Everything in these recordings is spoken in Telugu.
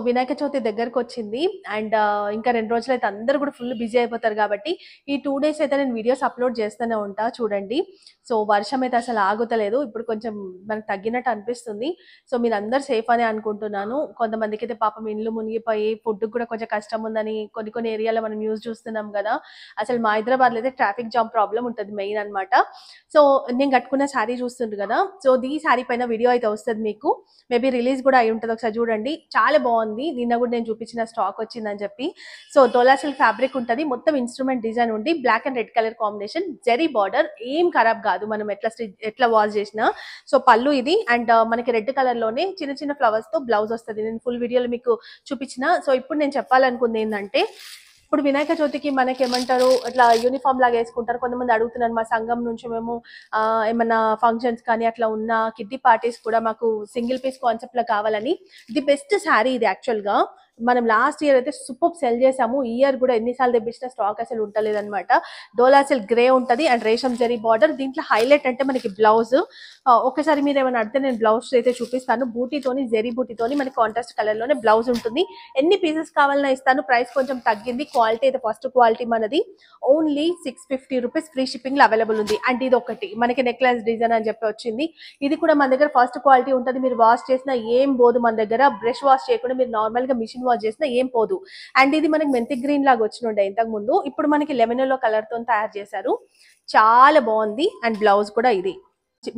వినాయక చవితి దగ్గరకొచ్చింది. అండ్ ఇంకా 2 రోజులైతే అందరూ కూడా ఫుల్ బిజీ అయిపోతారు కాబట్టి, ఈ 2 డేస్ అయితే నేను వీడియోస్ అప్‌లోడ్ చేస్తూనే ఉంటా చూడండి. సో, వర్షం అయితే అసలు ఆగుతలేదు. ఇప్పుడు కొంచెం మనకు తగ్గినట్టు అనిపిస్తుంది. సో, మీరందరూ సేఫ్ అనే అనుకుంటున్నాను. కొంతమందికైతే పాపం ఇండ్లు మునిగిపోయి ఫుడ్‌కి కూడా కొంచెం కష్టం ఉందని కొన్ని ఏరియాలో మనం న్యూస్ చూస్తున్నాం గదా! అసలు మా హైదరాబాద్‌లో అయితే ట్రాఫిక్ జామ్ ప్రాబ్లమ్ ఉంటది మెయిన్ అన్నమాట. సో, నేను కట్టుకున్న శారీ చూస్తుండ్రు గదా! సో, ఈ శారీ పైన వీడియో అయితే వస్తది మీకు. మేబీ రిలీజ్ కూడా అయి ఉంటది. ఒకసారి చూడండి. చాలా బాగుంది. నిన్న కూడా నేను చూపించిన స్టాక్ వచ్చిందని చెప్పి. సో డోలా సిల్క్ ఫ్యాబ్రిక్ ఉంటది. మొత్తం ఇన్స్ట్రుమెంట్ డిజైన్ ఉండి black and red colour combination, zari border, ఏం ఖరాబ్ కాదు మనం ఎట్లా వాష్ చేసినా. సో పళ్ళు ఇది. అండ్ మనకి రెడ్ కలర్ లోనే చిన్న చిన్న ఫ్లవర్స్ తో బ్లౌజ్ వస్తుంది. నేను ఫుల్ వీడియోలో మీకు చూపించిన. సో ఇప్పుడు నేను చెప్పాలనుకుంది ఏంటంటే, ఇప్పుడు వినాయక చవితికి మనకి ఏమంటారు, ఇట్లా యూనిఫామ్ లాగా వేసుకుంటారు. కొంతమంది అడుగుతున్నారు మా సంఘం నుంచి మేము ఏమన్నా ఫంక్షన్స్ కానీ అట్లా ఉన్న కిడ్డీ పార్టీస్ కూడా మాకు సింగిల్ పీస్ కాన్సెప్ట్ లో కావాలని. ది బెస్ట్ శారీ ఇది యాక్చువల్ గా. మనం లాస్ట్ ఇయర్ అయితే సూపర్ సెల్ చేసాము. ఈ ఇయర్ కూడా ఎన్నిసార్లు తెప్పించిన స్టాక్ అసలు ఉంటలేదు అనమాట. డోలా సిల్క్ గ్రే ఉంటది అండ్ రేషం జరీ బార్డర్. దీంట్లో హైలైట్ అంటే మనకి బ్లౌజ్. ఒకసారి మీరు ఏమైనా అడితే నేను బ్లౌజ్ అయితే చూపిస్తాను. బూటీతోని, జెరీ బూటీతోని మనకి కాంట్రాస్ట్ కలర్ లోనే బ్లౌజ్ ఉంటుంది. ఎన్ని పీసెస్ కావాలన్నా ఇస్తాను. ప్రైస్ కొంచెం తగ్గింది. క్వాలిటీ అయితే ఫస్ట్ క్వాలిటీ మనది. ఓన్లీ 650 రూపీస్ ఫ్రీ షిప్పింగ్ లో అవైలబుల్ ఉంది. అండ్ ఇది ఒకటి మనకి నెక్లెస్ డిజైన్ అని చెప్పి వచ్చింది. ఇది కూడా మన దగ్గర ఫస్ట్ క్వాలిటీ ఉంటుంది. మీరు వాష్ చేసినా ఏం పోదు. మన దగ్గర బ్రష్ వాష్ చేయకుండా మీరు నార్మల్ గా మిషన్ వాష్ చేసినా ఏం పోదు. అండ్ ఇది మనకి మెంతి గ్రీన్ లాగా వచ్చినుండే ఇంతకు ముందు. ఇప్పుడు మనకి లెమన్ ఎల్లో కలర్ తో తయారు చేశారు. చాలా బాగుంది. అండ్ బ్లౌజ్ కూడా ఇది.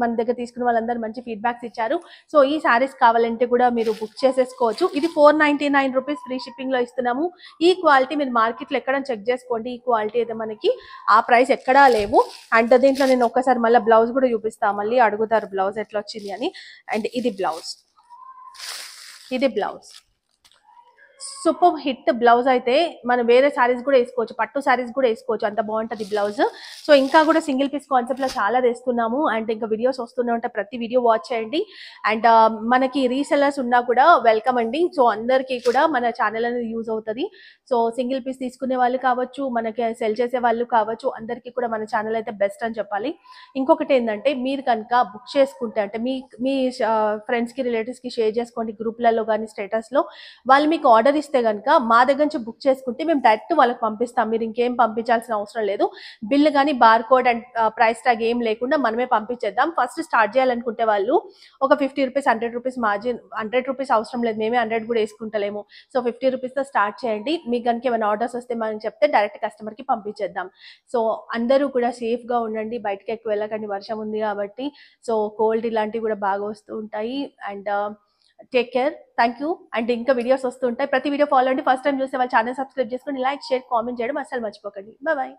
మన దగ్గర తీసుకున్న వాళ్ళందరూ మంచి ఫీడ్బ్యాక్స్ ఇచ్చారు. సో ఈ సారీస్ కావాలంటే కూడా మీరు బుక్ చేసేసుకోవచ్చు. ఇది 499 రూపీస్ ఫ్రీ షిప్పింగ్ లో ఇస్తున్నాము. ఈ క్వాలిటీ మీరు మార్కెట్ లో ఎక్కడ చెక్ చేసుకోండి. ఈ క్వాలిటీ అయితే మనకి ఆ ప్రైస్ ఎక్కడా లేవు. అండ్ దీంట్లో నేను ఒక్కసారి మళ్ళీ బ్లౌజ్ కూడా చూపిస్తా. మళ్ళీ అడుగుతారు బ్లౌజ్ ఎట్లా వచ్చింది అని. అండ్ ఇది బ్లౌజ్. ఇది బ్లౌజ్. Super hit blouse. అయితే మనం వేరే శారీస్ కూడా వేసుకోవచ్చు. పట్టు శారీస్ కూడా వేసుకోవచ్చు. అంత బాగుంటది బ్లౌజ్. సో ఇంకా కూడా సింగిల్ పీస్ కాన్సెప్ట్ లో చాలా తెస్తున్నాము. అండ్ ఇంకా వీడియోస్ వస్తూనే ఉంటాయి. ప్రతి వీడియో వాచ్ చేయండి. అండ్ మనకి రీసెల్లర్స్ ఉన్నా కూడా వెల్కమ్ అండి. సో అందరికీ కూడా మన ఛానల్ అనేది యూజ్ అవుతుంది. సో సింగిల్ పీస్ తీసుకునే వాళ్ళు కావచ్చు, మనకి సెల్ చేసే వాళ్ళు కావచ్చు, అందరికీ కూడా మన ఛానల్ అయితే బెస్ట్ అని చెప్పాలి. ఇంకొకటి ఏంటంటే, మీరు కనుక బుక్ చేసుకుంటే అంటే మీ ఫ్రెండ్స్ కి రిలేటివ్స్ కి షేర్ చేసుకోండి గ్రూప్లలో కానీ స్టేటస్ లో. వాళ్ళు మీకు ఆర్డర్ ఇస్తే కనుక మా దగ్గర నుంచి బుక్ చేసుకుంటే మేము డైరెక్ట్ వాళ్ళకి పంపిస్తాం. మీరు ఇంకేం పంపించాల్సిన అవసరం లేదు. బిల్ కానీ bar code and price tag ఏం లేకుండా మనమే పంపించేద్దాం. ఫస్ట్ స్టార్ట్ చేయాలనుకుంటే వాళ్ళు ఒక 50 రూపీస్ 100 రూపీస్ మార్జిన్, 100 రూపీస్ అవసరం లేదు, మేమే 100 కూడా వేసుకుంటలేము. సో 50 రూపీస్తో స్టార్ట్ చేయండి. మీకు కనుక ఏమైనా ఆర్డర్స్ వస్తే మనం చెప్తే డైరెక్ట్ కస్టమర్కి పంపించేద్దాం. సో అందరూ కూడా సేఫ్గా ఉండండి. బయటకి ఎక్కువ వెళ్ళకండి, వర్షం ఉంది కాబట్టి. సో కోల్డ్ ఇలాంటివి కూడా బాగా వస్తూ ఉంటాయి. And take care. Thank you. And ఇంకా వీడియోస్ వస్తుంటాయి. ప్రతి వీడియో ఫాలో అండి. ఫస్ట్ టైం చూస్తే వాళ్ళ ఛానల్ సబ్స్క్రైబ్ చేసుకోండి. లైక్, షేర్, కామెంట్ చేయడం అసలు మర్చిపోకండి. బాయ్.